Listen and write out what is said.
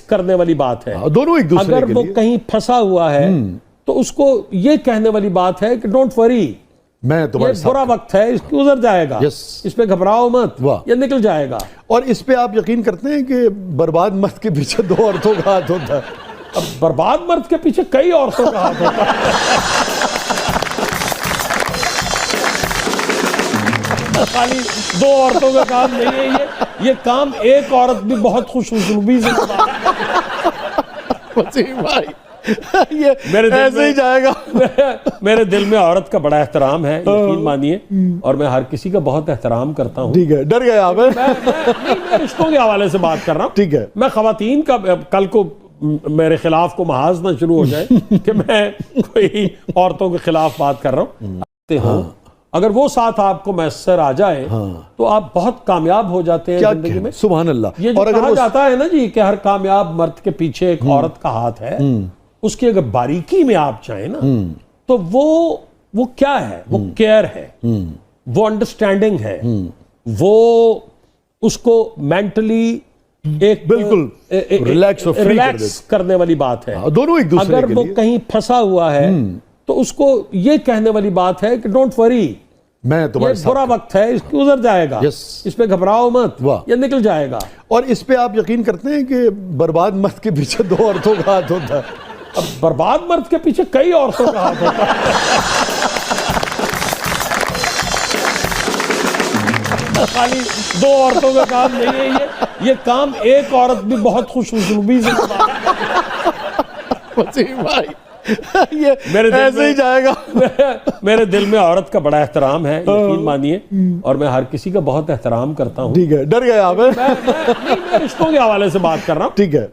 करने वाली बात है। दोनों एक दूसरे अगर के वो लिए कहीं फंसा हुआ है तो उसको ये कहने वाली बात है कि डोंट वरी, मैं तुम्हारे ये साथ बुरा वक्त है, इसकी गुजर जाएगा, इस पे घबराओ मत, ये निकल जाएगा। और इस पे आप यकीन करते हैं कि बर्बाद मर्द के पीछे दो औरतों का हाथ होता है? अब बर्बाद मर्द के पीछे कई औरतों का हाथ होता है। खाली दो औरतों का काम नहीं है ये काम एक औरत भी बहुत खुशउस्लूबी से वसीम भाई ये मेरे दिल ऐसे में ही जाएगा। मेरे दिल में औरत का बड़ा एहतराम है, यकीन मानिए, और मैं हर किसी का बहुत एहतराम करता हूँ। ठीक है, डर गए आप? मैं रिश्तों के हवाले से बात कर रहा हूँ। ठीक है, मैं खवातीन का कल को मेरे खिलाफ को महाज ना शुरू हो जाए कि मैं कोई औरतों के खिलाफ बात कर रहा हूँ। अगर वो साथ आपको मैसर आ जाए तो आप बहुत कामयाब हो जाते हैं जिंदगी में। सुभान अल्लाह। ये जो और कहा जाता है ना जी कि हर कामयाब मर्द के पीछे एक औरत का हाथ है, उसकी अगर बारीकी में आप चाहें ना तो वो क्या है? वो केयर है, वो अंडरस्टैंडिंग है, वो उसको मेंटली एक बिल्कुल रिलैक्स करने वाली बात है। दोनों एक दूसरे अगर के वो लिए कहीं फंसा हुआ है तो उसको ये कहने वाली बात है कि डोंट वरी, मैं तुम्हारे साथ, बुरा वक्त है, इसकी गुजर जाएगा, इस पे घबराओ मत, ये निकल जाएगा। और इस पे आप यकीन करते हैं कि बर्बाद मर्द के पीछे दो औरतों का हाथ होता है? अब बर्बाद मर्द के पीछे कई औरतों का हाथ होता है। खाली दो औरतों का काम नहीं है ये काम एक औरत भी बहुत खुशउस्लूबी से वसीम भाई ये मेरे दिल ऐसे ही जाएगा। मेरे दिल में औरत का बड़ा एहतराम है, यकीन मानिए, और मैं हर किसी का बहुत एहतराम करता हूँ। ठीक है, डर गए आप? मैं रिश्तों के हवाले से बात कर रहा हूँ। ठीक है।